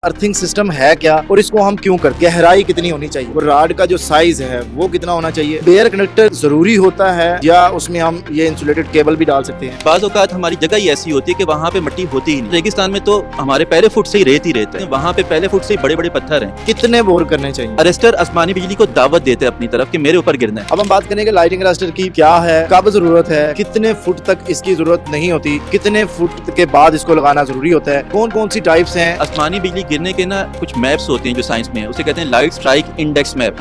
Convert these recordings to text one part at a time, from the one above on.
Earthing system है क्या और इसको हम क्यों करते हैं, गहराई कितनी होनी चाहिए, और राड का जो साइज है वो कितना होना चाहिए, बेयर कनेक्टर जरूरी होता है या उसमें हम ये इंसुलेटेड केबल भी डाल सकते हैं। बाज़ औक़ात हमारी जगह ही ऐसी होती है कि वहाँ पे मिट्टी होती ही नहीं। रेगिस्तान में तो हमारे पहले फुट से ही रेत ही रहते हैं, वहाँ पे पहले फुट से ही बड़े बड़े पत्थर हैं। कितने बोर करने चाहिए? अरेस्टर आसमानी बिजली को दावत देते हैं अपनी तरफ कि मेरे ऊपर गिरना है। अब हम बात करेंगे लाइटिंग अरेस्टर की, क्या है, कब जरूरत है, कितने फुट तक इसकी जरूरत नहीं होती, कितने फुट के बाद इसको लगाना जरूरी होता है, कौन कौन सी टाइप्स हैं। आसमानी बिजली गिरने के ना कुछ मैप्स होते हैं जो साइंस में है, उसे कहते हैं लाइट स्ट्राइक इंडेक्स मैप।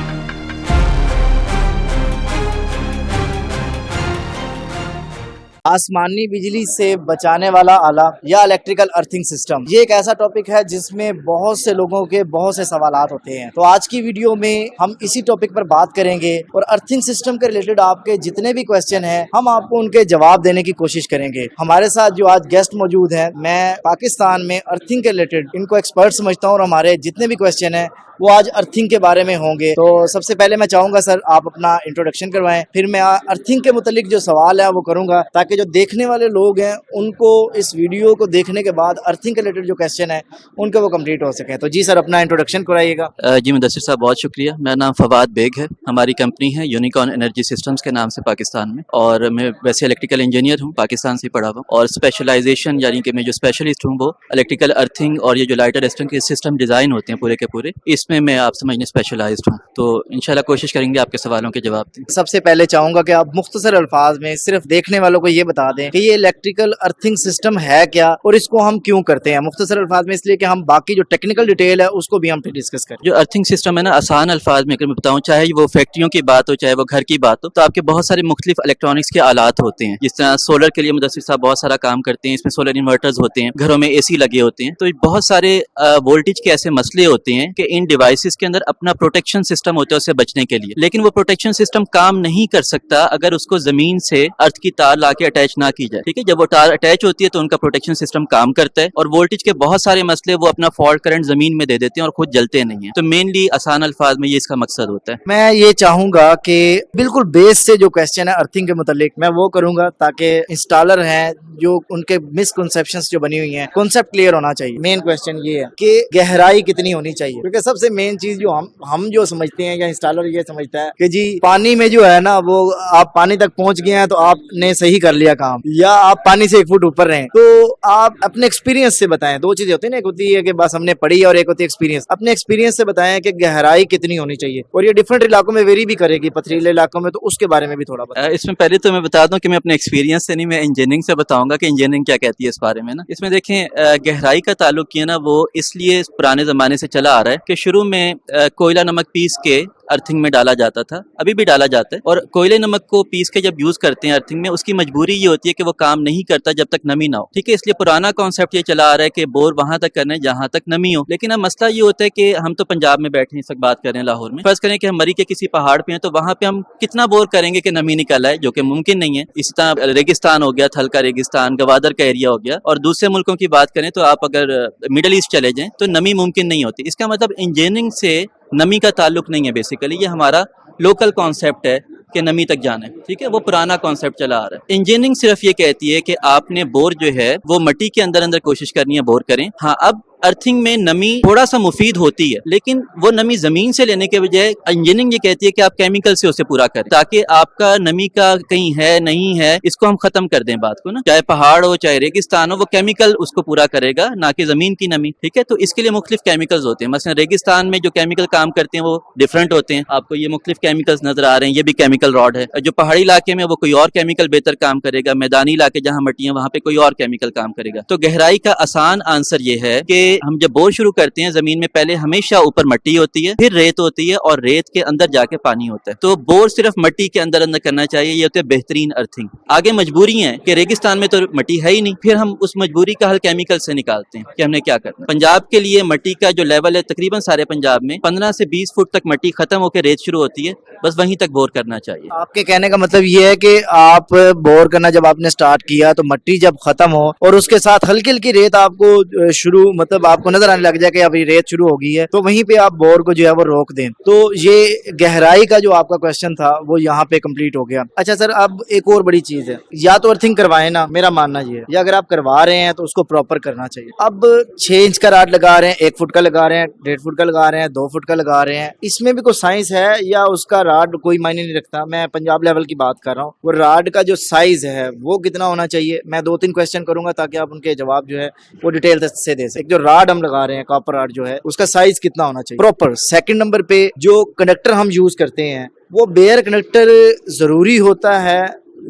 आसमानी बिजली से बचाने वाला आला या इलेक्ट्रिकल अर्थिंग सिस्टम, ये एक ऐसा टॉपिक है जिसमें बहुत से लोगों के बहुत से सवालात होते हैं। तो आज की वीडियो में हम इसी टॉपिक पर बात करेंगे और अर्थिंग सिस्टम के रिलेटेड आपके जितने भी क्वेश्चन हैं हम आपको उनके जवाब देने की कोशिश करेंगे। हमारे साथ जो आज गेस्ट मौजूद हैं, मैं पाकिस्तान में अर्थिंग के रिलेटेड इनको एक्सपर्ट समझता हूँ और हमारे जितने भी क्वेश्चन हैं वो आज अर्थिंग के बारे में होंगे। तो सबसे पहले मैं चाहूंगा सर आप अपना इंट्रोडक्शन करवाएं, फिर मैं अर्थिंग के मुतालिक जो सवाल है वो करूंगा ताकि जो देखने वाले लोग हैं उनको इस वीडियो को देखने के बाद अर्थिंग के रिलेटेड जो क्वेश्चन है उनके वो कंप्लीट हो सके। तो जी सर अपना इंट्रोडक्शन कराइएगा। जी मुदस्सिर साहब बहुत शुक्रिया। मेरा नाम फवाद बेग है, हमारी कंपनी है यूनिकॉर्न एनर्जी सिस्टम्स के नाम से पाकिस्तान में, और मैं वैसे इलेक्ट्रिकल इंजीनियर हूँ, पाकिस्तान से पढ़ा हुआ, और स्पेशलाइजेशन यानी कि मैं जो स्पेशलिस्ट हूँ वो इलेक्ट्रिकल अर्थिंग और ये जो लाइट अरेस्टिंग के सिस्टम डिज़ाइन होते हैं पूरे के पूरे, इसमें मैं आप समझने स्पेशलाइज्ड हूँ। तो इंशाल्लाह कोशिश करेंगे आपके सवालों के जवाब दें। सबसे पहले चाहूंगा कि आप मुख्तसर अल्फाज में सिर्फ देखने वालों को ये बता दें कि ये इलेक्ट्रिकल अर्थिंग सिस्टम है क्या और इसको हम क्यों करते हैं। मुख्तसर अल्फाज में इसलिए कि हम बाकी जो टेक्निकल डिटेल है उसको भी हम फिर डिस्कस करें। जो अर्थिंग सिस्टम है ना, आसान अल्फाज में अगर मैं बताऊँ, चाहे वो फैक्ट्रियों की बात हो चाहे वो घर की बात हो, तो आपके बहुत सारे मुख्तलिफ इलेक्ट्रॉनिक्स के आलात होते हैं। जिस तरह सोलर के लिए मुदस्सिर साहब बहुत सारा काम करते हैं, इसमें सोलर इन्वर्टर्स होते हैं, घरों में AC लगे होते हैं। तो बहुत सारे वोल्टेज के ऐसे मसले होते हैं कि इन डिवाइसेस के अंदर अपना प्रोटेक्शन सिस्टम होता है उससे बचने के लिए, लेकिन वो प्रोटेक्शन सिस्टम काम नहीं कर सकता अगर उसको जमीन से अर्थ की तार लाके अटैच ना की जाए। ठीक है, जब वो तार अटैच होती है तो उनका प्रोटेक्शन सिस्टम काम करता है, और वोल्टेज के बहुत सारे मसले वो अपना फॉल्ट करंट जमीन में दे देते हैं और खुद जलते नहीं है। तो मेनली आसान अल्फाज में ये इसका मकसद होता है। मैं ये चाहूंगा कि बिल्कुल बेस से जो क्वेश्चन है अर्थिंग के मुतालिक मैं वो करूंगा ताकि इंस्टॉलर हैं जो उनके मिसकंसेप्शंस जो बनी हुई हैं कॉन्सेप्ट क्लियर होना चाहिए। मेन क्वेश्चन ये है कि गहराई कितनी होनी चाहिए, क्योंकि सबसे मेन चीज जो हम जो समझते हैं या इंस्टॉलर ये समझता है कि जी पानी में जो है ना वो आप पानी तक पहुंच गए हैं तो आपने सही कर लिया काम, या आप पानी से 1 फुट ऊपर रहे। तो आप अपने एक्सपीरियंस से बताएं, दो चीजें होती है ना, एक होती है कि बस हमने पढ़ी और एक होती है एक्सपीरियंस। अपने एक्सपीरियंस से बताएं कि गहराई कितनी होनी चाहिए, और ये डिफरेंट इलाकों में वेरी भी करेगी, पथरीले इलाकों में, तो उसके बारे में भी थोड़ा बताएं। इसमें पहले तो मैं बता दूं कि मैं अपने एक्सपीरियंस से नहीं, मैं इंजीनियरिंग से बताऊंगा कि इंजीनियरिंग क्या कहती है इस बारे में ना। इसमें देखें गहराई का ताल्लुक किया ना वो इसलिए पुराने जमाने से चला आ रहा है कि शुरू में कोयला नमक पीस के अर्थिंग में डाला जाता था, अभी भी डाला जाता है, और कोयले नमक को पीस के जब यूज करते हैं अर्थिंग में, उसकी मजबूरी ये होती है कि वो काम नहीं करता जब तक नमी ना हो। ठीक है, इसलिए पुराना कॉन्सेप्ट ये चला आ रहा है कि बोर वहां तक करना है जहां तक नमी हो। लेकिन अब मसला ये होता है कि हम तो पंजाब में बैठे हैं, इस वक्त बात कर रहे हैं लाहौर में, फर्ज करें कि हम मरी के किसी पहाड़ पे हैं, तो वहां पे हम कितना बोर करेंगे कि नमी निकल आए, जो कि मुमकिन नहीं है। इसी तरह रेगिस्तान हो गया, थलका रेगिस्तान, गवादर का एरिया हो गया, और दूसरे मुल्कों की बात करें तो आप अगर मिडल ईस्ट चले जाएं तो नमी मुमकिन नहीं होती। इसका मतलब इंजीनियरिंग से नमी का ताल्लुक नहीं है, बेसिकली ये हमारा लोकल कॉन्सेप्ट है कि नमी तक जाना है। ठीक है, वो पुराना कॉन्सेप्ट चला आ रहा है। इंजीनियरिंग सिर्फ ये कहती है कि आपने बोर जो है वो मिट्टी के अंदर अंदर कोशिश करनी है बोर करें। हाँ, अब अर्थिंग में नमी थोड़ा सा मुफीद होती है, लेकिन वो नमी जमीन से लेने के बजाय इंजीनियरिंग ये कहती है कि आप केमिकल से उसे पूरा करें, ताकि आपका नमी का कहीं है नहीं है इसको हम खत्म कर दें बात को ना। चाहे पहाड़ हो चाहे रेगिस्तान हो, वो केमिकल उसको पूरा करेगा, ना कि जमीन की नमी। ठीक है, तो इसके लिए मुख्तलिफ केमिकल्स होते हैं। मसलन रेगिस्तान में जो केमिकल काम करते हैं वो डिफरेंट होते हैं, आपको ये मुख्तलिफ केमिकल्स नजर आ रहे हैं, ये भी केमिकल रॉड है। जो पहाड़ी इलाके में वो कोई और केमिकल बेहतर काम करेगा, मैदानी इलाके जहाँ मट्टी है वहाँ पे कोई और केमिकल काम करेगा। तो गहराई का आसान आंसर ये है कि हम जब बोर शुरू करते हैं जमीन में पहले हमेशा ऊपर मिट्टी होती है, फिर रेत होती है, और रेत के अंदर जाके पानी होता है। तो बोर सिर्फ मिट्टी के अंदर अंदर करना चाहिए, ये होती है बेहतरीन अर्थिंग। आगे मजबूरी है कि रेगिस्तान में तो मिट्टी है ही नहीं, फिर हम उस मजबूरी का हल केमिकल से निकालते हैं कि हमने क्या करना। पंजाब के लिए मिट्टी का जो लेवल है तकरीबन सारे पंजाब में 15 से 20 फुट तक मिट्टी खत्म होकर रेत शुरू होती है, बस वहीं तक बोर करना चाहिए। आपके कहने का मतलब ये है कि आप बोर करना जब आपने स्टार्ट किया तो मिट्टी जब खत्म हो और उसके साथ हल्की हल्की रेत आपको शुरू मतलब जब आपको नजर आने लग जाए कि अभी रेत शुरू हो गई है तो वहीं पे आप बोर को जो है वो रोक दें। तो ये गहराई का जो आपका क्वेश्चन था वो यहाँ पे कंप्लीट हो गया। अच्छा सर, अब एक और बड़ी चीज है, या तो अर्थिंग करवाएं ना, मेरा मानना ये है, या अगर आप करवा रहे हैं तो उसको प्रॉपर करना चाहिए। अब 6 इंच का राड लगा रहे हैं, 1 फुट का लगा रहे हैं, 1.5 फुट का लगा रहे हैं, 2 फुट का लगा रहे हैं, इसमें भी कोई साइंस है या उसका राड कोई मायने नहीं रखता? मैं पंजाब लेवल की बात कर रहा हूँ, वो राड का जो साइज है वो कितना होना चाहिए? मैं 2-3 क्वेश्चन करूंगा ताकि आप उनके जवाब जो है वो डिटेल से दे सकें। जो राड हम लगा रहे हैं, कॉपर राड जो है, उसका साइज कितना होना चाहिए प्रॉपर? सेकंड नंबर पे जो कंडक्टर हम यूज करते हैं वो बेयर कंडक्टर जरूरी होता है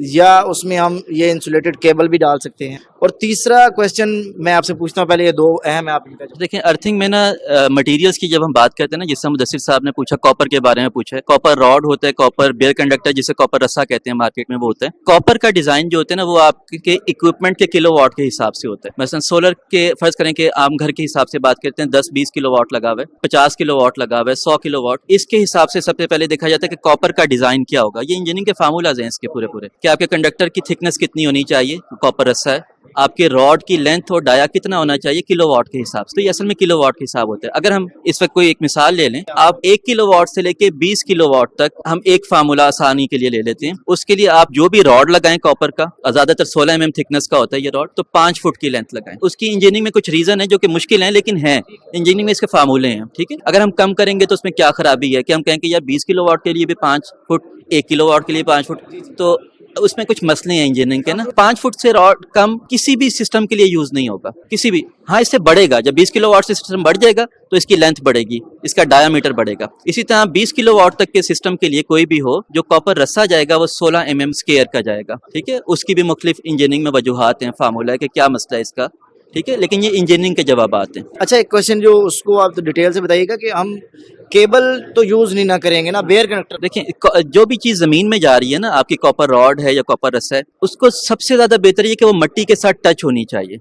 या उसमें हम ये इंसुलेटेड केबल भी डाल सकते हैं? और तीसरा क्वेश्चन मैं आपसे पूछता हूँ, पहले ये 2 अहम है, आप इनका जवाब। देखिए, अर्थिंग में ना मटेरियल्स की जब हम बात करते हैं ना, जिससे मुदस्सिर साहब ने पूछा, कॉपर के बारे में पूछा है। कॉपर रॉड होता है, कॉपर बेयर कंडक्टर जिसे कॉपर रस्सा कहते हैं मार्केट में, वो होता है। कॉपर का डिजाइन जो होता है ना वो आपके इक्विपमेंट के किलोवाट के हिसाब से होता है। मसलन सोलर के फर्ज करें कि आम घर के हिसाब से बात करते हैं, 10-20 किलोवाट लगा हुआ है, 50 किलोवाट लगा हुआ है, 100 किलोवाट, इसके हिसाब से सबसे पहले देखा जाता है कि कॉपर का डिजाइन क्या होगा। ये इंजीनियरिंग के फार्मूलाज हैं इसके पूरे कि आपके कंडक्टर की थिकनेस कितनी होनी चाहिए, कॉपर रस्सा है, आपके रॉड की लेंथ और डाया कितना होना चाहिए किलोवाट के हिसाब से। तो ये असल में किलोवाट के हिसाब होता है। अगर हम इस वक्त कोई एक मिसाल ले लें, आप 1 किलोवाट से लेके 20 किलोवाट तक हम एक फार्मूला आसानी के लिए ले लेते हैं। उसके लिए आप जो भी रॉड लगाएं कॉपर का, ज्यादातर 16 mm थिकनेस का होता है ये रॉड, तो 5 फुट की लेंथ लगाएं। उसकी इंजीनियरिंग में कुछ रीजन है जो कि मुश्किल है, लेकिन है इंजीनियरिंग में इसके फार्मूले हैं, ठीक है। अगर हम कम करेंगे तो उसमें क्या खराबी है कि हम कहेंगे यार 20 किलोवाट के लिए भी 5 फुट, 1 किलोवाट के लिए 5 फुट, तो उसमें कुछ मसले हैं इंजीनियरिंग के ना। 5 फुट से रॉड कम किसी भी सिस्टम के लिए यूज नहीं होगा, किसी भी। हाँ, इससे बढ़ेगा, जब 20 किलोवाट से सिस्टम बढ़ जाएगा तो इसकी लेंथ बढ़ेगी, इसका डायामीटर बढ़ेगा। इसी तरह 20 किलोवाट तक के सिस्टम के लिए कोई भी हो, जो कॉपर रस्सा जाएगा वो 16 mm स्क्वायर का जाएगा, ठीक है। उसकी भी मुख्तलिफ इंजीनियरिंग में वजूहात हैं, फार्मूला है कि क्या मसला है इसका, ठीक है, लेकिन ये इंजीनियरिंग के जवाब आते हैं। अच्छा, एक क्वेश्चन जो उसको आप तो डिटेल से बताइएगा कि हम केबल तो यूज नहीं ना करेंगे ना, बेयर कनेक्टर। देखिए, जो भी चीज जमीन में जा रही है ना, आपकी कॉपर रॉड है या कॉपर रस्सा है, उसको सबसे ज्यादा बेहतर ये कि वो मिट्टी के साथ टच होनी चाहिए,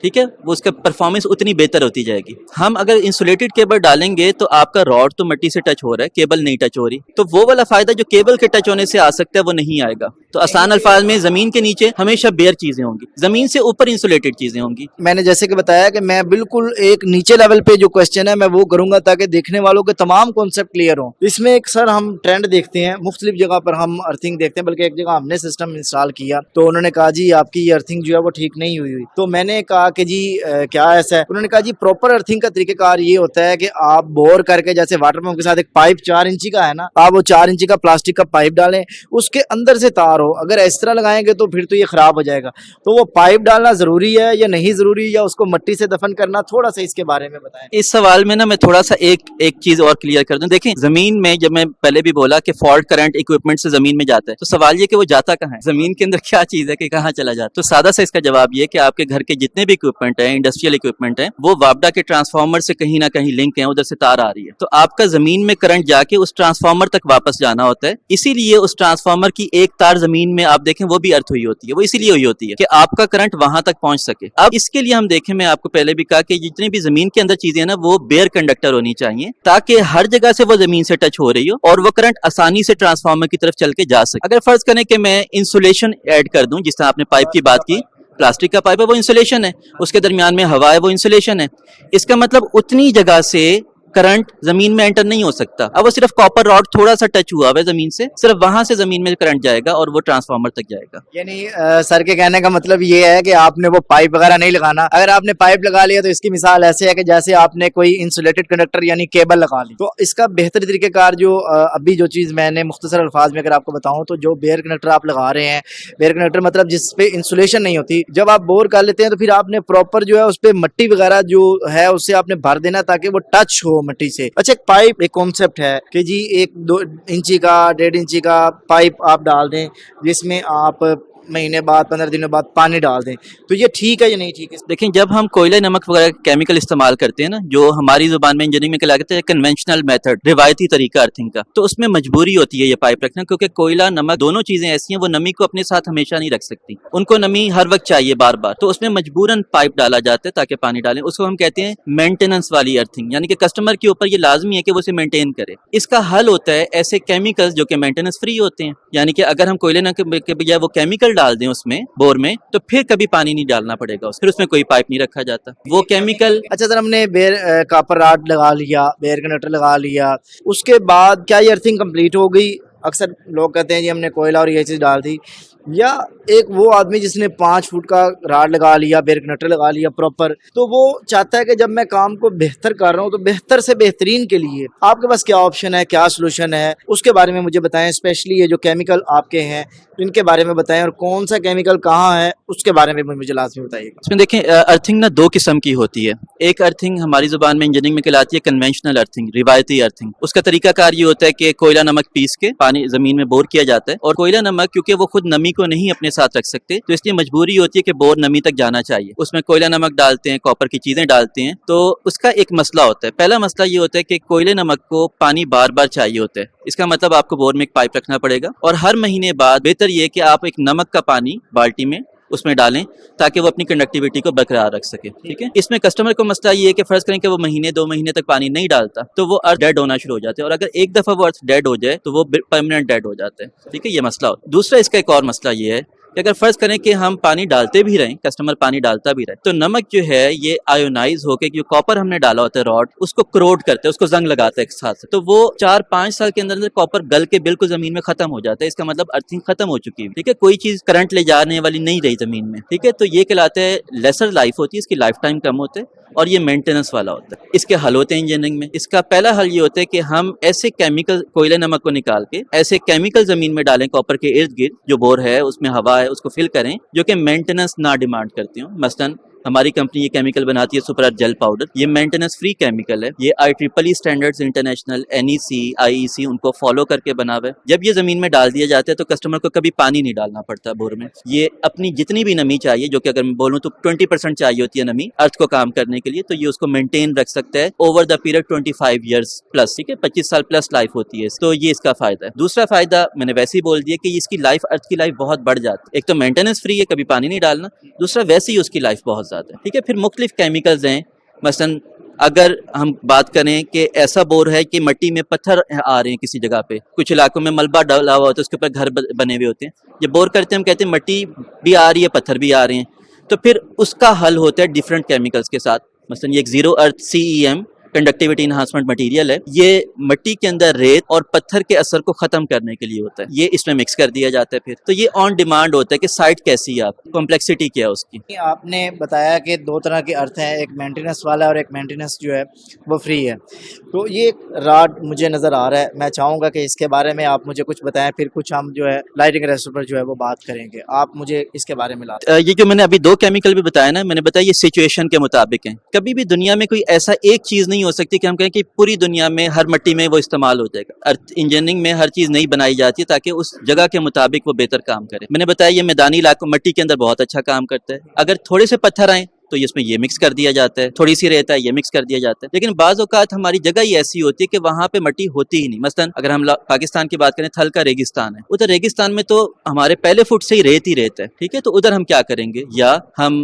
ठीक है, वो उसका परफॉर्मेंस उतनी बेहतर होती जाएगी। हम अगर इंसुलेटेड केबल डालेंगे तो आपका रॉड तो मिट्टी से टच हो रहा है, केबल नहीं टच हो रही, तो वो वाला फायदा जो केबल के टच होने से आ सकता है वो नहीं आएगा। तो आसान अल्फाज में, जमीन के नीचे हमेशा बेयर चीजें होंगी, जमीन से ऊपर इंसुलेटेड चीजें होंगी। मैंने जैसे कि बताया कि मैं बिल्कुल एक नीचे लेवल पे जो क्वेश्चन है मैं वो करूंगा ताकि देखने वालों के तमाम कॉन्सेप्ट क्लियर हो। इसमें एक सर हम ट्रेंड देखते हैं, मुख्तलिफ जगह पर हम अर्थिंग देखते हैं, बल्कि एक जगह हमने सिस्टम इंस्टॉल किया तो उन्होंने कहा जी आपकी ये अर्थिंग जो है वो ठीक नहीं हुई। तो मैंने कहा कि जी क्या ऐसा है? उन्होंने कहा जी प्रॉपर अर्थिंग का तरीकेकार ये होता है कि आप बोर करके, जैसे वाटर पंप के साथ एक पाइप 4 इंची का है ना, आप वो 4 इंची का प्लास्टिक का पाइप डालें, उसके अंदर से तार हो। अगर इस तरह लगाएंगे तो फिर तो ये खराब हो जाएगा। तो वो पाइप डालना जरूरी है या नहीं जरूरी, या उसको मिट्टी से दफन करना? थोड़ा सा इसके बारे में बताएं। इस सवाल में ना मैं थोड़ा सा एक चीज और क्लियर कर दूं। देखें, जमीन में जब मैं पहले भी बोला कि फॉल्ट करंट इक्विपमेंट से जमीन में जाता है, तो सवाल ये कि वो जाता कहाँ है, जमीन के अंदर क्या चीज है कि कहाँ चला जाता है। तो सादा सा इसका जवाब ये कि आपके घर के जितने भी इक्विपमेंट है, इंडस्ट्रियल इक्विपमेंट है, वो वापडा के ट्रांसफार्मर से कहीं ना कहीं लिंक है, उधर से तार आ रही है, तो आपका जमीन में करंट जाके उस ट्रांसफार्मर तक वापस जाना होता है। इसीलिए उस ट्रांसफार्मर की एक तार जमीन में आप देखें वो भी अर्थ हुई होती है, वो इसीलिए हुई होती है कि आपका करंट वहां तक पहुंच सके। अब इसके लिए हम देखें, मैं आपको पहले भी कहा कि जितनी भी जमीन के अंदर चीजें ना वो बेयर कंडक्टर होनी चाहिए, ताकि हर जगह से वो जमीन से टच हो रही हो और वो करंट आसानी से ट्रांसफार्मर की तरफ चल के जा सके। अगर फर्ज करें कि मैं इंसुलेशन ऐड कर दूं, जिस तरह आपने पाइप की बात की, प्लास्टिक का पाइप है वो इंसुलेशन है, उसके दरमियान में हवा है वो इंसुलेशन है, इसका मतलब उतनी जगह से करंट जमीन में एंटर नहीं हो सकता। अब वो सिर्फ कॉपर रॉड थोड़ा सा टच हुआ है जमीन से, सिर्फ वहां से जमीन में करंट जाएगा और वो ट्रांसफार्मर तक जाएगा। यानी सर के कहने का मतलब ये है कि आपने वो पाइप वगैरह नहीं लगाना। अगर आपने पाइप लगा लिया तो इसकी मिसाल ऐसे है कि जैसे आपने कोई इंसुलेटेड कंडक्टर यानी केबल लगा ली। तो इसका बेहतर तरीकेकार जो अभी जो चीज मैंने मुख्तसर अल्फाज में अगर आपको बताऊं, तो जो बेयर कनेक्टर आप लगा रहे हैं, बेयर कनेक्टर मतलब जिसपे इंसुलेशन नहीं होती, जब आप बोर कर लेते हैं तो फिर आपने प्रॉपर जो है उस पर मिट्टी वगैरह जो है उससे आपने भर देना ताकि वो टच हो मिट्टी से। अच्छा, एक पाइप एक कॉन्सेप्ट है कि जी 1-2 इंची का 1.5 इंची का पाइप आप डाल दें, जिसमें आप महीने बाद 15 दिनों बाद पानी डाल दें, तो ये ठीक है या नहीं ठीक है? देखें, जब हम कोयला नमक वगैरह केमिकल इस्तेमाल करते हैं ना, जो हमारी जुबान में इंजीनियरिंग में कहलाते हैं कन्वेंशनल मेथड, रिवायती तरीका अर्थिंग का, तो उसमें मजबूरी होती है ये पाइप रखना, क्योंकि कोयला नमक दोनों चीजें ऐसी हैं वो नमी को अपने साथ हमेशा नहीं रख सकती, उनको नमी हर वक्त चाहिए बार बार, तो उसमें मजबूरन पाइप डाला जाता है ताकि पानी डालें। उसको हम कहते हैं मेंटेनेंस वाली अर्थिंग, यानी कि कस्टमर के ऊपर ये लाजमी है कि वो उसे मेंटेन करे। इसका हल होता है ऐसे केमिकल्स जो कि मेंटेनेंस फ्री होते हैं, यानी कि अगर हम कोयले नमक के बजाय वो केमिकल केमिकल डाल दें उसमें बोर में तो फिर कभी पानी नहीं डालना पड़ेगा, फिर उसमें कोई पाइप नहीं रखा जाता। वो केमिकल अच्छा सर, हमने बेयर कापर राड लगा लिया, बेयर कनेक्टर लगा लिया, उसके बाद क्या ये अर्थिंग कंप्लीट हो गई? अक्सर लोग कहते हैं जी हमने कोयला और ये चीज़ डाल दी, या एक वो आदमी जिसने 5 फुट का राड लगा लिया, बेयर कनेक्टर लगा लिया प्रॉपर, तो वो चाहता है कि जब मैं काम को बेहतर कर रहा हूँ तो बेहतर से बेहतरीन के लिए आपके पास क्या ऑप्शन है, क्या सोल्यूशन है, उसके बारे में मुझे बताएं। स्पेशली ये जो केमिकल आपके हैं इनके बारे में बताएं, और कौन सा केमिकल कहाँ है उसके बारे में मुझे लाजमी बताइएगा। इसमें देखें अर्थिंग ना दो किस्म की होती है। एक अर्थिंग हमारी जुबान में इंजीनियरिंग में कहलाती है कन्वेंशनल अर्थिंग, रिवायती अर्थिंग। उसका तरीकाकार ये होता है कि कोयला नमक पीस के पानी जमीन में बोर किया जाता है, और कोयला नमक क्योंकि वो खुद नमी को नहीं अपने साथ रख सकते तो इसलिए मजबूरी होती है कि बोर नमी तक जाना चाहिए। उसमें कोयला नमक डालते हैं, कॉपर की चीजें डालते हैं, तो उसका एक मसला होता है। पहला मसला ये होता है कि कोयले नमक को पानी बार बार चाहिए होता है। इसका मतलब आपको बोर में एक पाइप रखना पड़ेगा, और हर महीने बाद बेहतर ये है कि आप एक नमक का पानी बाल्टी में उसमें डालें ताकि वो अपनी कंडक्टिविटी को बरकरार रख सके। ठीक है, इसमें कस्टमर को मसला ये है कि फर्ज करें कि वो महीने 2 महीने तक पानी नहीं डालता तो वो अर्थ डेड होना शुरू हो जाते हैं, और अगर एक दफा वो अर्थ डेड हो जाए तो वो परमानेंट डेड हो जाता है। ठीक है, ये मसला हो। दूसरा इसका एक और मसला ये है कि अगर फर्ज करें कि हम पानी डालते भी रहें, कस्टमर पानी डालता भी रहे, तो नमक जो है ये आयोनाइज होकर जो कॉपर हमने डाला होता है रॉड, उसको क्रोड करते हैं, उसको जंग लगाता है एक साथ से, तो वो 4-5 साल के अंदर कॉपर गल के बिल्कुल जमीन में खत्म हो जाता है। इसका मतलब अर्थिंग खत्म हो चुकी है। ठीक है, कोई चीज करंट ले जाने वाली नहीं रही जमीन में। ठीक है, तो ये कहलाता है लेसर लाइफ होती है, इसकी लाइफ टाइम कम होता है, और ये मेंटेनेंस वाला होता है। इसके हल होते हैं इंजीनियरिंग में। इसका पहला हल ये होता है कि हम ऐसे केमिकल कोयले नमक को निकाल के ऐसे केमिकल जमीन में डालें कॉपर के इर्द गिर्द, जो बोर है उसमें हवा है उसको फिल करें, जो कि मेंटेनेंस ना डिमांड करती हो। मसलन हमारी कंपनी ये केमिकल बनाती है सुपर अर्थ जेल पाउडर, ये मेंटेनेंस फ्री केमिकल है। ये IEEE standards international NEC IEC उनको फॉलो करके बना हुआ है। जब ये जमीन में डाल दिया जाता है तो कस्टमर को कभी पानी नहीं डालना पड़ता बोर में। ये अपनी जितनी भी नमी चाहिए, जो कि अगर मैं बोलूँ तो 20% चाहिए होती है नमी अर्थ को काम करने के लिए, तो ये उसको मेंटेन रख सकता है over the period 25 years plus. ठीक है, 25 साल प्लस लाइफ होती है, तो ये इसका फायदा है। दूसरा फायदा मैंने वैसे ही बोल दिया कि इसकी लाइफ, अर्थ की लाइफ बहुत बढ़ जाती है। एक तो मेंटेनेंस फ्री है, कभी पानी नहीं डालना, दूसरा वैसे ही उसकी लाइफ बहुत ज्यादा है। ठीक है, फिर मुख्तलिफ केमिकल्स हैं। मसलन अगर हम बात करें कि ऐसा बोर है कि मिट्टी में पत्थर आ रहे हैं किसी जगह पे, कुछ इलाकों में मलबा डाला हुआ होता है, उसके ऊपर घर बने हुए होते हैं, जब बोर करते हैं हम कहते हैं मिट्टी भी आ रही है, पत्थर भी आ रहे हैं, तो फिर उसका हल होता है डिफरेंट केमिकल्स के साथ। मसलन ये एक जीरो अर्थ CEM कंडक्टिविटी इनहांसमेंट मटेरियल है। ये मिट्टी के अंदर रेत और पत्थर के असर को खत्म करने के लिए होता है। ये इसमें मिक्स कर दिया जाता है फिर, तो ये ऑन डिमांड होता है कि साइट कैसी है, आप कॉम्प्लेक्सिटी क्या है उसकी। आपने बताया कि 2 तरह के अर्थ हैं, एक मेंटेनेंस वाला और एक मेंटेनेंस जो है वो फ्री है। तो ये एक राड मुझे नज़र आ रहा है, मैं चाहूँगा कि इसके बारे में आप मुझे कुछ बताएं, फिर कुछ हम जो है लाइटिंग रेस्टोरेंट पर जो है वो बात करेंगे। आप मुझे इसके बारे में ये जो मैंने अभी 2 केमिकल भी बताया ना, मैंने बताया ये सिचुएशन के मुताबिक है। कभी भी दुनिया में कोई ऐसा एक चीज नहीं हो सकती कि हम कहें कि पूरी दुनिया में हर मिट्टी में वो इस्तेमाल हो जाएगा। अर्थ इंजीनियरिंग में हर चीज नहीं बनाई जाती ताकि उस जगह के मुताबिक वो बेहतर काम करे। मैंने बताया ये मैदानी इलाकों मिट्टी के अंदर बहुत अच्छा काम करता है। अगर थोड़े से पत्थर आए तो इसमें ये मिक्स कर दिया जाता है, थोड़ी सी रेत है ये मिक्स कर दिया जाता है। लेकिन बाज़ औक़ात हमारी जगह ही ऐसी होती है कि वहाँ पे मिट्टी होती ही नहीं। मसलन अगर हम पाकिस्तान की बात करें, थल का रेगिस्तान है, उधर रेगिस्तान में तो हमारे पहले फुट से ही रेत है। ठीक है, तो उधर हम क्या करेंगे, या हम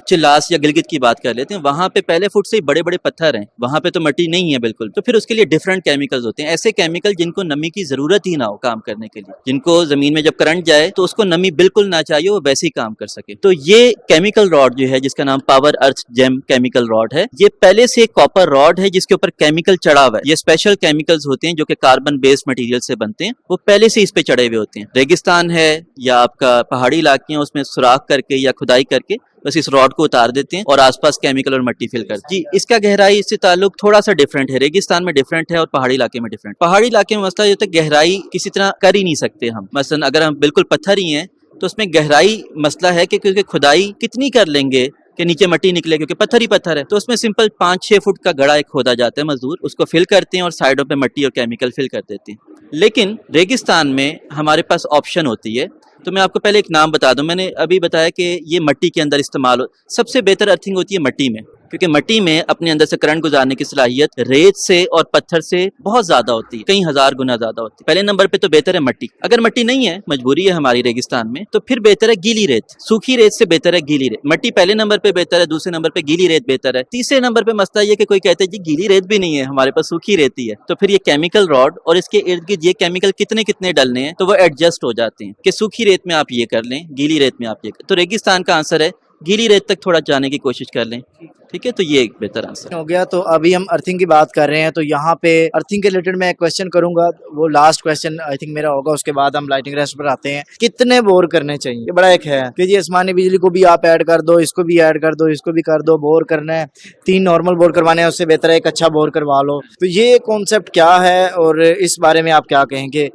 चिल्लास या गिलगित की बात कर लेते हैं, वहाँ पे पहले फुट से ही बड़े बड़े पत्थर हैं, वहाँ पे तो मिट्टी नहीं है बिल्कुल, तो फिर उसके लिए डिफरेंट केमिकल्स होते हैं। ऐसे केमिकल जिनको नमी की जरूरत ही ना हो काम करने के लिए, जिनको जमीन में जब करंट जाए तो उसको नमी बिल्कुल ना चाहिए, वो वैसे ही काम कर सके। तो ये केमिकल रॉड जो है जिसका नाम पावर अर्थ जेम केमिकल रॉड है, ये पहले से कॉपर रॉड है जिसके ऊपर केमिकल चढ़ा हुआ है। ये स्पेशल केमिकल्स होते हैं जो कि कार्बन बेस्ड मटेरियल से बनते हैं, वो पहले से इस पे चढ़े हुए होते हैं। रेगिस्तान है या आपका पहाड़ी इलाके हैं, उसमें सुराख करके या खुदाई करके बस इस रॉड को उतार देते हैं और आसपास केमिकल और मिट्टी फिल करते हैं। जी, इसका गहराई इससे ताल्लुक थोड़ा सा डिफरेंट है, रेगिस्तान में डिफरेंट है और पहाड़ी इलाके में डिफरेंट। पहाड़ी इलाके में मसला ये होता है गहराई किसी तरह कर ही नहीं सकते हम। मसलन अगर हम बिल्कुल पत्थर ही हैं तो उसमें गहराई मसला है कि क्योंकि खुदाई कितनी कर लेंगे कि नीचे मिट्टी निकले, क्योंकि पत्थर ही पत्थर है, तो उसमें सिंपल 5-6 फुट का गड़ा एक खोदा जाता है, मजदूर उसको फिल करते हैं और साइडों पे मिट्टी और केमिकल फिल कर देते हैं। लेकिन रेगिस्तान में हमारे पास ऑप्शन होती है। तो मैं आपको पहले एक नाम बता दूं, मैंने अभी बताया कि ये मिट्टी के अंदर इस्तेमाल सबसे बेहतर अर्थिंग होती है मिट्टी में, क्योंकि मिट्टी में अपने अंदर से करंट गुजारने की सलाहियत रेत से और पत्थर से बहुत ज्यादा होती है, कई हजार गुना ज्यादा होती है। पहले नंबर पे तो बेहतर है मिट्टी। अगर मिट्टी नहीं है, मजबूरी है हमारी रेगिस्तान में, तो फिर बेहतर है गीली रेत। सूखी रेत से बेहतर है गीली रेत। मिट्टी पहले नंबर पे बेहतर है, दूसरे नंबर पे गीली रेत बेहतर है, तीसरे नंबर पे मसला ये कि कोई कहते हैं जी गीली रेत भी नहीं है, हमारे पास सूखी रेत ही है। तो फिर ये केमिकल रॉड और इसके इर्द गिर्द ये केमिकल कितने कितने डलने हैं, तो वो एडजस्ट हो जाते हैं कि सूखी रेत में आप ये कर लें, गीली रेत में आप ये कर। तो रेगिस्तान का आंसर है गीली रेत तक थोड़ा जाने की कोशिश कर लें, ठीक है। तो ये एक बेहतर आंसर हो गया। तो अभी हम अर्थिंग की बात कर रहे हैं, तो यहाँ पे अर्थिंग के रिलेटेड मैं एक क्वेश्चन करूंगा, वो लास्ट क्वेश्चन आई थिंक मेरा होगा, उसके बाद हम लाइटिंग रेस्ट पर आते हैं। कितने बोर करने चाहिए? ये बड़ा एक है कि जी आसमानी बिजली को भी आप ऐड कर दो, इसको भी ऐड कर दो, इसको भी कर दो, बोर करना है 3 नॉर्मल बोर करवाने हैं, उससे बेहतर है एक अच्छा बोर करवा लो। तो ये कॉन्सेप्ट क्या है और इस बारे में आप क्या कहेंगे?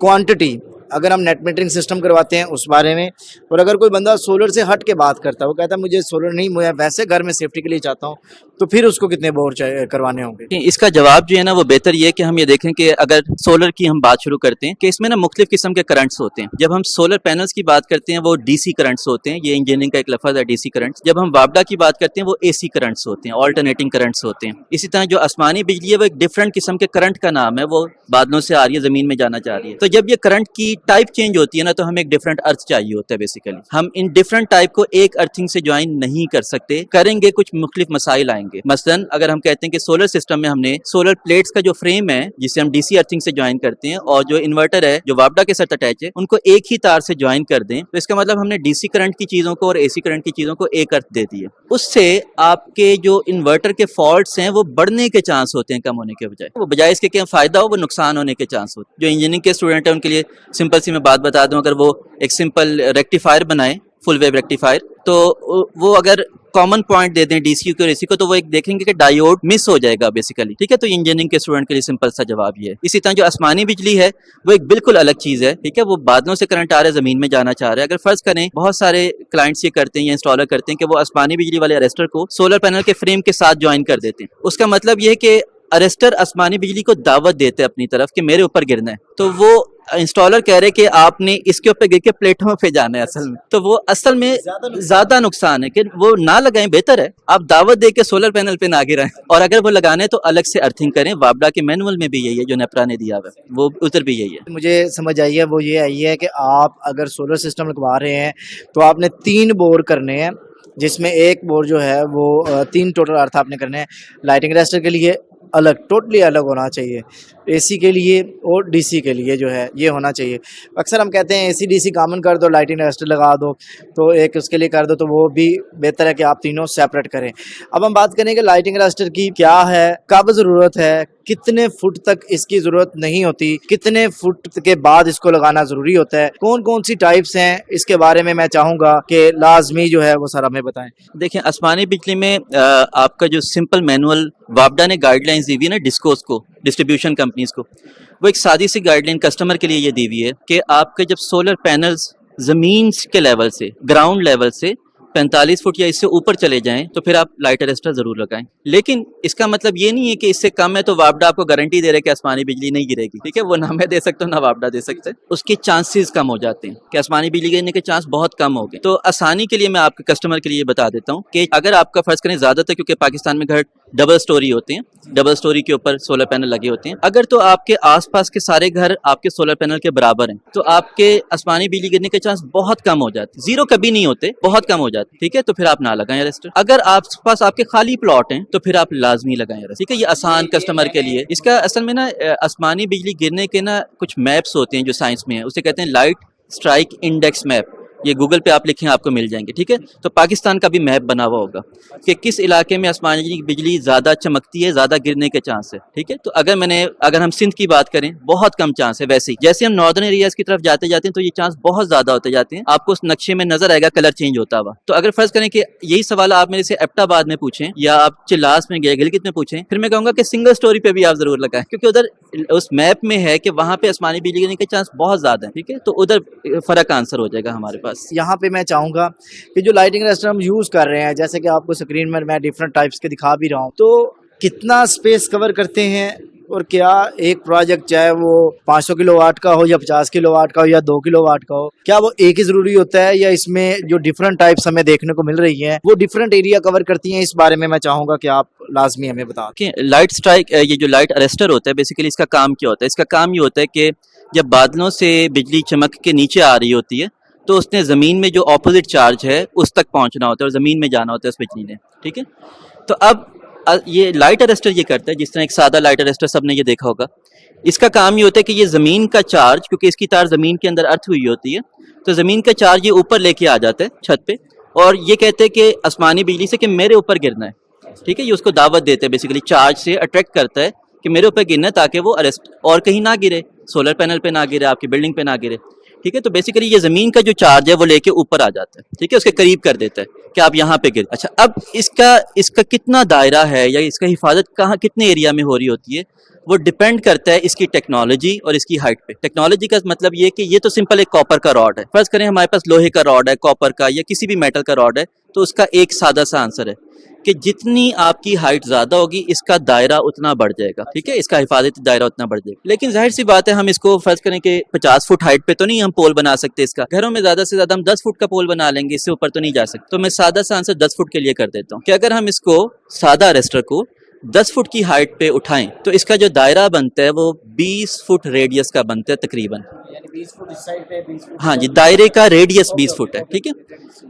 क्वांटिटी, अगर हम नेट मीटरिंग सिस्टम करवाते हैं उस बारे में, और अगर कोई बंदा सोलर से हट के बात करता है, वो कहता है मुझे सोलर नहीं, मैं वैसे घर में सेफ्टी के लिए चाहता हूँ, तो फिर उसको कितने बोर करवाने होंगे? इसका जवाब जो है ना वो बेहतर ये है कि हम ये देखें कि अगर सोलर की हम बात शुरू करते हैं कि इसमें ना मुख्तलिफ किस्म के करंट्स होते हैं। जब हम सोलर पैनल्स की बात करते हैं वो डीसी करंट्स होते हैं, ये इंजीनियरिंग का एक लफ्ज है डीसी करंट्स। जब हम वापडा की बात करते हैं वो एसी करंट्स होते हैं, ऑल्टरनेटिंग करंट्स होते हैं। इसी तरह जो आसमानी बिजली है वो एक डिफरेंट किस्म के करंट का नाम है, वो बादलों से आ रही है, जमीन में जाना चाह रही है। तो जब ये करंट की टाइप चेंज होती है ना, तो हमें एक डिफरेंट अर्थ चाहिए होता है। बेसिकली हम इन डिफरेंट टाइप को एक अर्थिंग से ज्वाइन नहीं कर सकते, करेंगे कुछ मुख्तलिफ मसाइल आएंगे। मसलन अगर हम कहते हैं कि सोलर सिस्टम में हमने सोलर प्लेट्स का जो फ्रेम है जिसे हम डीसी अर्थिंग से ज्वाइन करते हैं, और जो इन्वर्टर है जो वापडा के साथ अटैच है, उनको एक ही तार से ज्वाइन कर दें, तो इसका मतलब हमने डीसी करंट की चीजों को और एसी करंट की चीजों को एक अर्थ दे दिए। उससे आपके जो इन्वर्टर के फॉल्ट्स हैं वो बढ़ने के चांस होते हैं, कम होने के बजाय। वो बजाय इसके क्या फायदा हो, वो नुकसान होने के चांस होते हैं। जो इंजीनियरिंग के स्टूडेंट है उनके लिए सिंपल सी मैं बात बता दूं, अगर वो एक सिंपल रेक्टिफायर बनाए, फुल वेव रेक्टिफायर, तो वो अगर कॉमन पॉइंट दे दें डीसी को और एसी को, तो वो एक देखेंगे कि डायोड मिस हो जाएगा बेसिकली, ठीक है। तो इंजीनियरिंग के स्टूडेंट के लिए सिंपल सा जवाब ये है। इसी तरह जो आसमानी बिजली है वो एक बिल्कुल अलग चीज है, ठीक है। वो बादलों से करंट आ रहा है, जमीन में जाना चाह रहा है। अगर फर्ज करें बहुत सारे क्लाइंट्स ये करते हैं या इंस्टॉलर करते हैं कि वो आसमानी बिजली वाले अरेस्टर को सोलर पैनल के फ्रेम के साथ ज्वाइन कर देते हैं। उसका मतलब ये है कि अरेस्टर आसमानी बिजली को दावत देते हैं अपनी तरफ कि मेरे ऊपर गिरना है, तो वो इंस्टॉलर कह रहे कि आपने इसके ऊपर गिर के प्लेटों पे जाना है असल में, तो वो असल में ज्यादा नुकसान है कि वो ना लगाएं। बेहतर है आप दावत दे के सोलर पैनल पे ना गिराएं, और अगर वो लगाने तो अलग से अर्थिंग करें। वापडा के मैनुअल में भी यही है, जो नेपरा ने दिया हुआ है वो उधर भी यही है। मुझे समझ आई है, वो ये आई है कि आप अगर सोलर सिस्टम लगवा रहे हैं तो आपने 3 बोर करने हैं, जिसमें एक बोर जो है वो 3 टोटल अर्थ आपने करने हैं। लाइटिंग रेस्टर के लिए अलग, टोटली अलग होना चाहिए, एसी के लिए और डीसी के लिए जो है ये होना चाहिए। अक्सर हम कहते हैं एसी डीसी कॉमन कर दो, लाइटिंग रेस्टर लगा दो, तो एक उसके लिए कर दो, तो वो भी बेहतर है कि आप तीनों सेपरेट करें। अब हम बात करेंगे लाइटिंग रेस्टर की, क्या है, कब ज़रूरत है, कितने फुट तक इसकी ज़रूरत नहीं होती, कितने फुट के बाद इसको लगाना ज़रूरी होता है, कौन कौन सी टाइप्स हैं, इसके बारे में मैं चाहूँगा कि लाजमी जो है वो सारा हमें बताएं। देखिए आसमानी बिजली में आपका जो सिंपल मैनुअल वापडा ने गाइडलाइंस दी हुई है ना डिस्कोस को, डिस्ट्रीब्यूशन कंपनीज को, वो एक सादी सी गाइडलाइन कस्टमर के लिए ये दी हुई है कि आपके जब सोलर पैनल्स जमीन के लेवल से, ग्राउंड लेवल से 45 फुट या इससे ऊपर चले जाएं, तो फिर आप लाइट अरेस्टर जरूर लगाएं। लेकिन इसका मतलब ये नहीं है कि इससे कम है तो वापडा आपको गारंटी दे रहा है कि आसमानी बिजली नहीं गिरेगी, ठीक है। वो ना मैं दे सकता हूँ ना वापडा दे सकते हैं, उसके चांसेस कम हो जाते हैं कि आसमानी बिजली गिरने के चांस बहुत कम हो गए। तो आसानी के लिए मैं आपके कस्टमर के लिए बता देता हूँ कि अगर आपका फर्ज करें, ज्यादातर क्योंकि पाकिस्तान में घर डबल स्टोरी होते हैं, डबल स्टोरी के ऊपर सोलर पैनल लगे होते हैं, अगर तो आपके आसपास के सारे घर आपके सोलर पैनल के बराबर हैं, तो आपके आसमानी बिजली गिरने के चांस बहुत कम हो जाते, जीरो कभी नहीं होते, बहुत कम हो जाते, ठीक है। तो फिर आप ना लगाएं अरेस्टर। अगर आसपास आपके खाली प्लॉट हैं तो फिर आप लाजमी लगाएं अरेस्टर, ठीक है। ये आसान कस्टमर के लिए। इसका असल में ना आसमानी बिजली गिरने के ना कुछ मैप्स होते हैं जो साइंस में है, उसे कहते हैं लाइट स्ट्राइक इंडेक्स मैप। ये गूगल पे आप लिखें आपको मिल जाएंगे, ठीक है। तो पाकिस्तान का भी मैप बना हुआ होगा कि किस इलाके में आसमानी बिजली ज्यादा चमकती है, ज्यादा गिरने के चांस है, ठीक है। तो अगर हम सिंध की बात करें, बहुत कम चांस है। वैसे ही जैसे हम नॉर्दर्न एरियाज की तरफ जाते जाते हैं तो ये चांस बहुत ज्यादा होते जाते हैं, आपको उस नक्शे में नजर आएगा कलर चेंज होता हुआ। तो अगर फर्ज करें कि यही सवाल आप मेरे से एबटाबाद में पूछें या आप चिल्लास में गए गिलगित में पूछें, फिर मैं कहूंगा कि सिंगल स्टोरी पे भी आप जरूर लगाएं, क्योंकि उधर उस मैप में है कि वहां पे आसमानी बिजली गिरने के चांस बहुत ज्यादा है, ठीक है। तो उधर फर्क आंसर हो जाएगा हमारे पास। यहाँ पे मैं चाहूँगा कि जो लाइटिंग रेस्टर हम यूज़ कर रहे हैं, जैसे कि आपको स्क्रीन में मैं डिफरेंट टाइप्स के दिखा भी रहा हूँ, तो कितना स्पेस कवर करते हैं और क्या एक प्रोजेक्ट चाहे वो 500 किलोवाट का हो या 50 किलोवाट का हो या 2 किलोवाट का हो, क्या वो एक ही जरूरी होता है या इसमें जो डिफरेंट टाइप्स हमें देखने को मिल रही हैं वो डिफरेंट एरिया कवर करती हैं? इस बारे में मैं चाहूंगा कि आप लाजमी हमें बता दें। कि लाइट स्ट्राइक, ये जो लाइट अरेस्टर होता है, बेसिकली इसका काम क्या होता है? इसका काम ये होता है कि जब बादलों से बिजली चमक के नीचे आ रही होती है तो उसने ज़मीन में जो ऑपोजिट चार्ज है उस तक पहुंचना होता है और ज़मीन में जाना होता है उस बिजली ने, ठीक है। तो अब ये लाइट अरेस्टर ये करता है, जिस तरह एक सादा लाइट अरेस्टर सबने ये देखा होगा, इसका काम ये होता है कि ये ज़मीन का चार्ज, क्योंकि इसकी तार ज़मीन के अंदर अर्थ हुई होती है, तो ज़मीन का चार्ज ये ऊपर लेके आ जाता है छत पे, और ये कहते हैं कि आसमानी बिजली से कि मेरे ऊपर गिरना है, ठीक है। ये उसको दावत देते हैं, बेसिकली चार्ज से अट्रैक्ट करता है कि मेरे ऊपर गिरना है ताकि वो अरेस्ट और कहीं ना गिरे, सोलर पैनल पे ना गिरे, आपकी बिल्डिंग पे ना गिरे, ठीक है। तो बेसिकली ये ज़मीन का जो चार्ज है वो लेके ऊपर आ जाता है, ठीक है, उसके करीब कर देता है कि आप यहाँ पे गिर। अच्छा, अब इसका कितना दायरा है या इसका हिफाजत कहाँ कितने एरिया में हो रही होती है, वो डिपेंड करता है इसकी टेक्नोलॉजी और इसकी हाइट पे। टेक्नोलॉजी का मतलब ये कि ये तो सिंपल एक कॉपर का रॉड है, फर्ज करें हमारे पास लोहे का रॉड है, कॉपर का या किसी भी मेटल का रॉड है, तो उसका एक सादा सा आंसर है कि जितनी आपकी हाइट ज्यादा होगी इसका दायरा उतना बढ़ जाएगा, ठीक है, इसका हिफाजती दायरा उतना बढ़ जाएगा। लेकिन जाहिर सी बात है, हम इसको फर्ज करें कि 50 फुट हाइट पे तो नहीं हम पोल बना सकते इसका, घरों में ज्यादा से ज्यादा हम 10 फुट का पोल बना लेंगे, इससे ऊपर तो नहीं जा सकते। तो मैं सादा सा आंसर 10 फुट के लिए कर देता हूँ कि अगर हम इसको सादा अरेस्टर को 10 फुट की हाइट पे उठाएं तो इसका जो दायरा बनता है वो 20 फुट रेडियस का बनता है तकरीबन। यानी 20 फुट इस साइड पे, 20 फुट हाँ जी, दायरे का रेडियस 20 फुट है, ठीक है।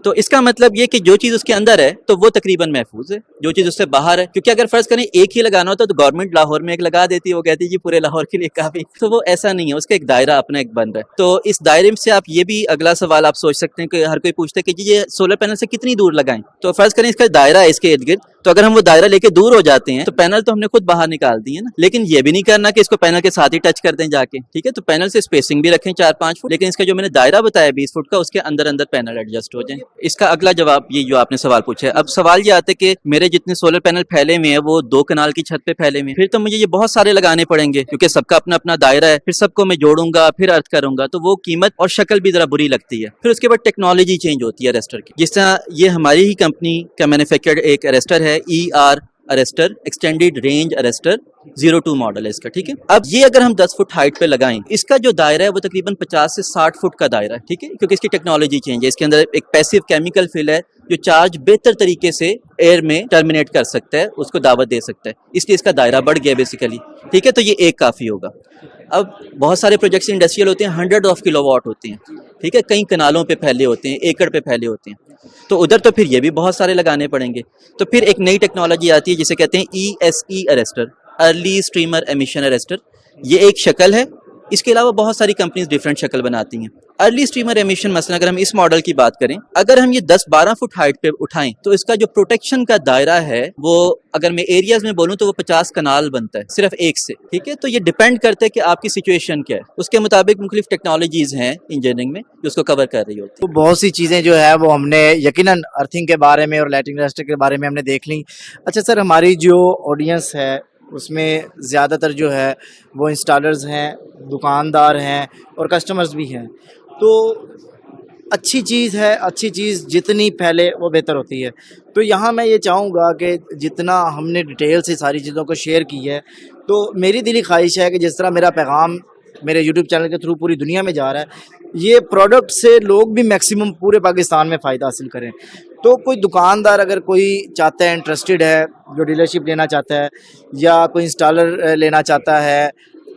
तो इसका मतलब ये कि जो चीज उसके अंदर है तो वो तकरीबन महफूज है, जो चीज उससे बाहर है, क्योंकि अगर फर्ज करें एक ही लगाना होता तो गवर्नमेंट लाहौर में एक लगा देती है, वो कहती है जी पूरे लाहौर के लिए काफी, तो वो ऐसा नहीं है, उसका एक दायरा अपना एक बन रहा है। तो इस दायरे से आप ये भी अगला सवाल आप सोच सकते हैं कि हर कोई पूछता है कि जी ये सोलर पैनल से कितनी दूर लगाएं, तो फर्ज करें इसका दायरा है इसके इर्द गिर्द, तो अगर हम वो दायरा लेके दूर हो जाते हैं तो पैनल तो हमने खुद बाहर निकाल दिए ना। लेकिन ये भी नहीं करना कि इसको पैनल के साथ ही टच कर दें जाके, ठीक है। तो पैनल से स्पेसिंग भी रखें 4-5 फुट, लेकिन इसका जो मैंने दायरा बताया 20 फुट का, उसके अंदर अंदर पैनल एडजस्ट हो जाए। इसका अगला जवाब ये जो आपने सवाल पूछा है, अब सवाल ये आता है कि मेरे जितने सोलर पैनल फैले हुए हैं वो 2 कनाल की छत पे फैले हुए हैं, फिर तो मुझे ये बहुत सारे लगाने पड़ेंगे क्योंकि सबका अपना अपना दायरा है, फिर सबको मैं जोड़ूंगा फिर अर्थ करूंगा, तो वो कीमत और शक्ल भी जरा बुरी लगती है। फिर उसके बाद टेक्नोलॉजी चेंज होती है अरेस्टर की, जिस तरह ये हमारी ही कंपनी का मैन्युफैक्चर्ड एक अरेस्टर है, ER arrester, extended range arrester 02 model है इसका, ठीक है। अब ये अगर हम 10 फुट हाइट पे लगाएं, इसका जो दायरा है वो तकरीबन 50 से 60 फुट का दायरा है, ठीक है, क्योंकि इसकी टेक्नोलॉजी चेंज है। इसके अंदर एक पैसिव केमिकल फिल है जो चार्ज बेहतर तरीके से एयर में टर्मिनेट कर सकता है, उसको दावत दे सकता है, इसलिए इसका दायरा बढ़ गया बेसिकली, ठीक है। तो ये एक काफ़ी होगा। अब बहुत सारे प्रोजेक्ट्स इंडस्ट्रियल होते हैं, 100 किलोवाट होते हैं, ठीक है, कई कनालों पे फैले होते हैं, एकड़ पे फैले होते हैं, तो उधर तो फिर ये भी बहुत सारे लगाने पड़ेंगे। तो फिर एक नई टेक्नोलॉजी आती है जिसे कहते हैं ESE arrester, early streamer emission arrester. ये एक शक्ल है, इसके अलावा बहुत सारी कंपनीज डिफरेंट शक्ल बनाती हैं। अर्ली स्ट्रीमर एमिशन मसलन अगर हम इस मॉडल की बात करें, अगर हम ये 10-12 फुट हाइट पे उठाएं तो इसका जो प्रोटेक्शन का दायरा है वो, अगर मैं एरियाज में बोलूं तो वो 50 कनाल बनता है सिर्फ एक से, ठीक है। तो ये डिपेंड करता है कि आपकी सिचुएशन क्या है, उसके मुताबिक मुख्तलिफ टेक्नोलॉजीज हैं इंजीनियरिंग में जो उसको कवर कर रही होती है। तो बहुत सी चीज़ें जो है वो हमने यकीनन अर्थिंग के बारे में और लाइटिंग अरेस्टर के बारे में हमने देख ली। अच्छा सर, हमारी जो ऑडियंस है उसमें ज़्यादातर जो है वो इंस्टॉलर्स हैं, दुकानदार हैं और कस्टमर्स भी हैं, तो अच्छी चीज़ है, अच्छी चीज़ जितनी फैले वो बेहतर होती है। तो यहाँ मैं ये चाहूँगा कि जितना हमने डिटेल से सारी चीज़ों को शेयर की है, तो मेरी दिली ख्वाहिश है कि जिस तरह मेरा पैगाम मेरे यूट्यूब चैनल के थ्रू पूरी दुनिया में जा रहा है, ये प्रोडक्ट से लोग भी मैक्सिमम पूरे पाकिस्तान में फ़ायदा हासिल करें। तो कोई दुकानदार अगर कोई चाहता है, इंटरेस्टेड है, जो डीलरशिप लेना चाहता है या कोई इंस्टॉलर लेना चाहता है,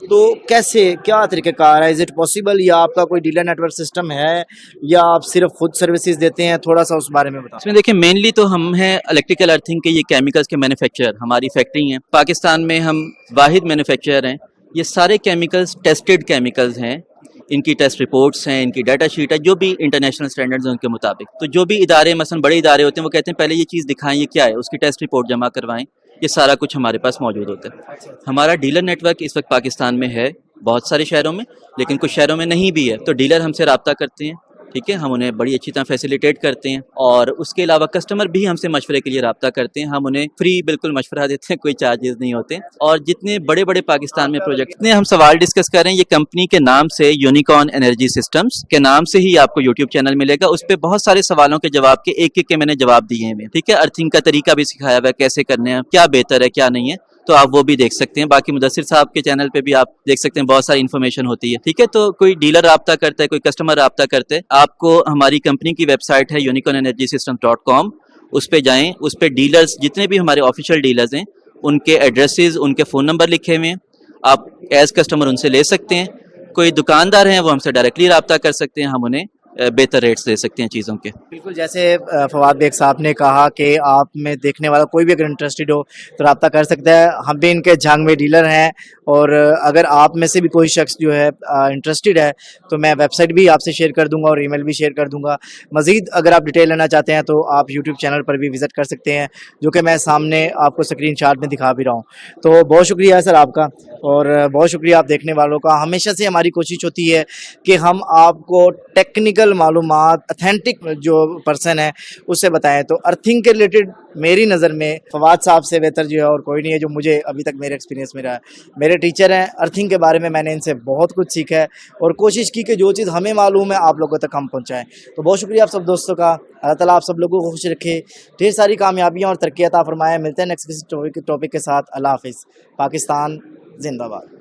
तो कैसे, क्या तरीक़ेकार है? इज़ इट पॉसिबल, या आपका कोई डीलर नेटवर्क सिस्टम है या आप सिर्फ खुद सर्विसेज देते हैं? थोड़ा सा उस बारे में बताओ। इसमें देखिए, मेनली तो हम हैं इलेक्ट्रिकल अर्थिंग के ये केमिकल्स के मैन्युफैक्चरर, हमारी फैक्ट्री है पाकिस्तान में, हम वाहिद मैन्युफैक्चरर हैं। ये सारे केमिकल्स टेस्टेड केमिकल्स हैं, इनकी टेस्ट रिपोर्ट्स हैं, इनकी डाटा शीट है, जो भी इंटरनेशनल स्टैंडर्ड्स हैं उनके मुताबिक। तो जो भी इदारे, मसलन बड़े इदारे होते हैं, वो कहते हैं पहले ये चीज़ दिखाएं ये क्या है, उसकी टेस्ट रिपोर्ट जमा करवाएं, ये सारा कुछ हमारे पास मौजूद होता है। हमारा डीलर नेटवर्क इस वक्त पाकिस्तान में है बहुत सारे शहरों में, लेकिन कुछ शहरों में नहीं भी है, तो डीलर हमसे रब्ता करते हैं, ठीक है, हम उन्हें बड़ी अच्छी तरह फैसिलिटेट करते हैं। और उसके अलावा कस्टमर भी हमसे मशवरे के लिए रब्ता करते हैं, हम उन्हें फ्री बिल्कुल मशवरा देते हैं, कोई चार्जेस नहीं होते। और जितने बड़े बड़े पाकिस्तान में प्रोजेक्ट, इतने हम सवाल डिस्कस कर रहे हैं, ये कंपनी के नाम से, यूनिकॉर्न एनर्जी सिस्टम्स के नाम से ही आपको यूट्यूब चैनल मिलेगा, उस पर बहुत सारे सवालों के जवाब के एक एक के मैंने जवाब दिए हैं, ठीक है। अर्थिंग का तरीका भी सिखाया हुआ है, कैसे करने हैं, क्या बेहतर है क्या नहीं है, तो आप वो भी देख सकते हैं। बाकी मुदस्सिर साहब के चैनल पे भी आप देख सकते हैं, बहुत सारी इन्फॉर्मेशन होती है। ठीक है, तो कोई डीलर राब्ता करता है, कोई कस्टमर राब्ता करते हैं, आपको हमारी कंपनी की वेबसाइट है unicornenergysystems.com, उस पे जाएं। उस पे डीलर्स जितने भी हमारे ऑफिशियल डीलर्स हैं उनके एड्रेसेस, उनके फ़ोन नंबर लिखे हुए हैं, आप एज कस्टमर उनसे ले सकते हैं। कोई दुकानदार हैं वो हमसे डायरेक्टली राब्ता कर सकते हैं, हम उन्हें बेहतर रेट्स दे सकते हैं चीज़ों के। बिल्कुल, जैसे फवाद बेग साहब ने कहा कि आप में देखने वाला कोई भी अगर इंटरेस्टेड हो तो रब्ता कर सकता है। हम भी इनके झांग में डीलर हैं, और अगर आप में से भी कोई शख्स जो है इंटरेस्टेड है तो मैं वेबसाइट भी आपसे शेयर कर दूंगा और ईमेल भी शेयर कर दूंगा। मज़ीद अगर आप डिटेल लेना चाहते हैं तो आप यूट्यूब चैनल पर भी विज़िट कर सकते हैं, जो कि मैं सामने आपको स्क्रीनशॉट में दिखा भी रहा हूँ। तो बहुत शुक्रिया सर आपका, और बहुत शुक्रिया आप देखने वालों का। हमेशा से हमारी कोशिश होती है कि हम आपको टेक्निकल मालूमात ऑथेंटिक जो पर्सन है उससे बताएं। तो अर्थिंग के रिलेटेड मेरी नज़र में फवाद साहब से बेहतर जो है और कोई नहीं है, जो मुझे अभी तक मेरे एक्सपीरियंस में रहा है। मेरे टीचर हैं अर्थिंग के बारे में, मैंने इनसे बहुत कुछ सीखा है और कोशिश की कि जो चीज़ हमें मालूम है आप लोगों तक हम पहुँचाएँ। तो बहुत शुक्रिया आप सब दोस्तों का। अल्लाह ताला आप सब लोगों को खुश रखे, ढेर सारी कामयाबियाँ और तरक्की अता फरमाए। मिलते हैं नेक्स्ट किसी टॉपिक के साथ। अल्लाह हाफिज़। पाकिस्तान जिंदाबाद।